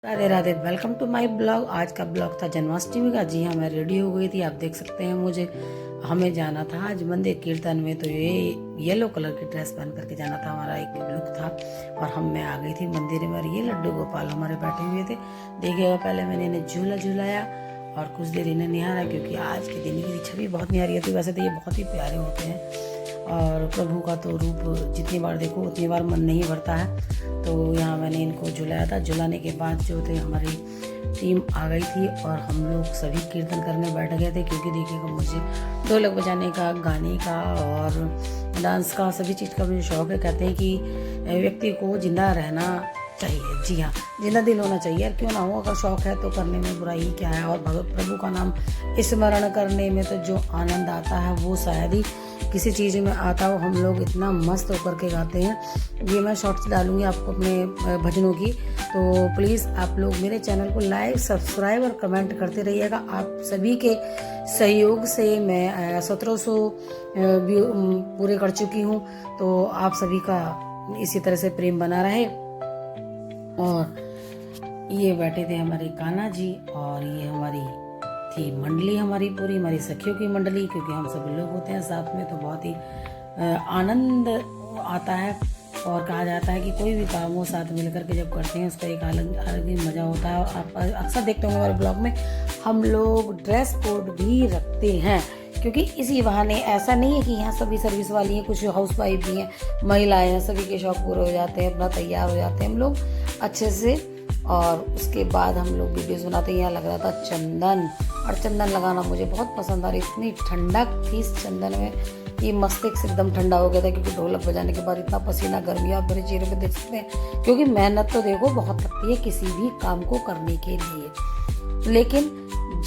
Radhe Radhe. Welcome to my blog. आज का blog था जन्माष्टमी का। जी हाँ, मैं रेडी हो गई थी, आप देख सकते हैं मुझे। हमें जाना था आज मंदिर कीर्तन में, तो ये येलो कलर की ड्रेस पहन करके जाना था, हमारा एक लुक था। और मैं आ गई थी मंदिर में, और ये लड्डू गोपाल हमारे बैठे हुए थे। देखिएगा, पहले मैंने इन्हें झूला झूलाया और कुछ देर इन्हें निहारा, क्योंकि आज के दिन की छवि बहुत निहारी होती है। वैसे तो ये बहुत ही प्यारे होते हैं, और प्रभु का तो रूप जितनी बार देखो उतनी बार मन नहीं भरता है। तो यहाँ मैंने इनको झुलाया था। झुलाने के बाद जो थे, हमारी टीम आ गई थी और हम लोग सभी कीर्तन करने बैठ गए थे, क्योंकि देखिएगा, मुझे ढोलक बजाने का, गाने का और डांस का, सभी चीज़ का मुझे शौक है। कहते हैं कि व्यक्ति को जिंदा रहना चाहिए। जी हाँ, जिंदा दिल होना चाहिए, और क्यों ना हो, अगर शौक है तो करने में बुराई क्या है। और प्रभु का नाम स्मरण करने में तो जो आनंद आता है वो शायद ही किसी चीज़ में आता हो। हम लोग इतना मस्त होकर के गाते हैं। ये मैं शॉर्ट्स डालूंगी आपको अपने भजनों की, तो प्लीज़ आप लोग मेरे चैनल को लाइक, सब्सक्राइब और कमेंट करते रहिएगा। आप सभी के सहयोग से मैं 1700 व्यू पूरे कर चुकी हूँ, तो आप सभी का इसी तरह से प्रेम बना रहे। और ये बैठे थे हमारे कान्हा जी, और ये हमारी थी मंडली, हमारी पूरी, हमारी सखियों की मंडली, क्योंकि हम सब लोग होते हैं साथ में, तो बहुत ही आनंद आता है। और कहा जाता है कि कोई भी काम हो साथ मिल करके जब करते हैं, उसका एक अलग अलग ही मज़ा होता है। और आप अक्सर देखते होंगे हमारे ब्लॉग में हम लोग ड्रेस कोड भी रखते हैं, क्योंकि इसी बहाने, ऐसा नहीं है कि यहाँ सभी सर्विस वाली हैं, कुछ हाउस वाइफ भी हैं, महिलाएं हैं, सभी के शौक पूरे हो जाते हैं, अपना तैयार हो जाते हैं हम लोग अच्छे से। और उसके बाद हम लोग वीडियोस बनाते हैं। यहाँ लग रहा था चंदन, और चंदन लगाना मुझे बहुत पसंद आ रही। इतनी ठंडक थी इस चंदन में, ये मस्तिष्क एकदम ठंडा हो गया था, क्योंकि ढोलक बजाने के बाद इतना पसीना, गर्मी आप मेरे चेहरे पे देख सकते हैं। क्योंकि मेहनत तो देखो बहुत लगती है किसी भी काम को करने के लिए, लेकिन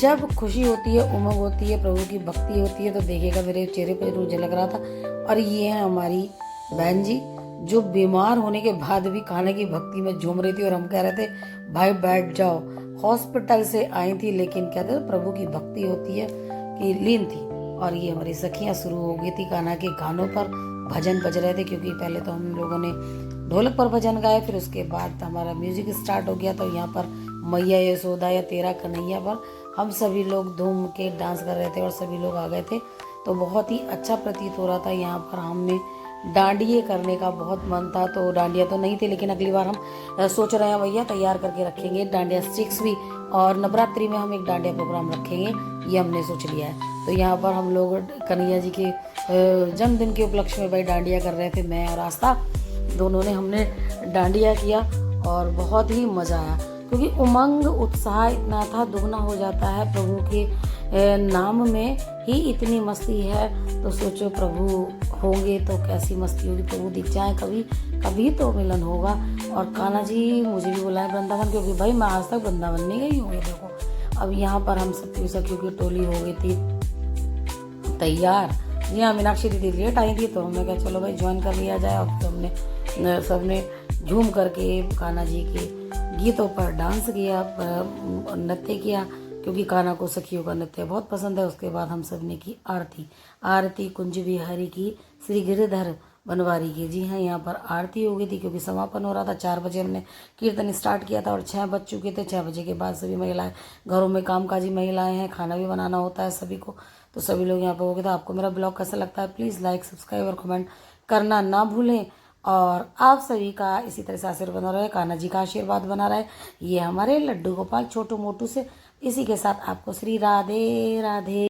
जब खुशी होती है, उमंग होती है, प्रभु की भक्ति होती है, तो देखिएगा मेरे चेहरे पर जरूर झलक रहा था। और ये है हमारी बहन जी, जो बीमार होने के बाद भी कान्हा की भक्ति में झूम रही थी, और हम कह रहे थे भाई बैठ जाओ। हॉस्पिटल से आई थी, लेकिन कहते हैं प्रभु की भक्ति होती है कि लीन थी। और ये हमारी सखियां शुरू हो गई थी कान्हा के गानों पर, भजन बज रहे थे, क्योंकि पहले तो हम लोगों ने ढोलक पर भजन गाए, फिर उसके बाद हमारा म्यूजिक स्टार्ट हो गया। तो यहाँ पर मैया यशोदा या तेरा कन्हैया पर हम सभी लोग धूम के डांस कर रहे थे, और सभी लोग आ गए थे, तो बहुत ही अच्छा प्रतीत हो रहा था। यहाँ पर हमने डांडिये करने का बहुत मन था, तो डांडिया तो नहीं थे, लेकिन अगली बार हम सोच रहे हैं भैया तैयार करके रखेंगे डांडिया स्टिक्स भी, और नवरात्रि में हम एक डांडिया प्रोग्राम रखेंगे, ये हमने सोच लिया है। तो यहाँ पर हम लोग कन्हैया जी के जन्मदिन के उपलक्ष्य में भाई डांडिया कर रहे थे। मैं और आस्था दोनों ने हमने डांडिया किया, और बहुत ही मज़ा आया, क्योंकि उमंग उत्साह इतना था, दुगना हो जाता है। प्रभु के नाम में ही इतनी मस्ती है, तो सोचो प्रभु होंगे तो कैसी मस्ती होगी। प्रभु दिख जाए कभी, कभी तो मिलन होगा। और कान्हा जी मुझे भी बुलाए वृंदावन, क्योंकि भाई मैं आज तक वृंदावन नहीं गई हूँ। देखो, अब यहाँ पर हम सबकी सखियों की टोली हो गई थी तैयार। जी हाँ, मीनाक्षी दीदी लेट आई थी, तो हमने कहा चलो भाई ज्वाइन कर लिया जाए। और तो हमने सबने झूम करके कान्हा जी के गीतों पर डांस किया, नृत्य किया, क्योंकि कान्हा को सखियों का नृत्य बहुत पसंद है। उसके बाद हम सब ने की आरती कुंज बिहारी की, श्री गिरिधर बनवारी की। जी हाँ, यहाँ पर आरती हो गई थी, क्योंकि समापन हो रहा था। 4 बजे हमने कीर्तन स्टार्ट किया था, और 6 बज चुके थे। 6 बजे के बाद सभी महिलाएं, घरों में कामकाजी महिलाएं हैं, खाना भी बनाना होता है सभी को, तो सभी लोग यहाँ पर हो गए थे। आपको मेरा ब्लॉग कैसा लगता है, प्लीज़ लाइक, सब्सक्राइब और कमेंट करना ना भूलें। और आप सभी का इसी तरह से आशीर्वाद बना रहे, कान्हा जी का आशीर्वाद बना रहे। ये हमारे लड्डू गोपाल छोटू मोटू से, इसी के साथ आपको श्री राधे राधे।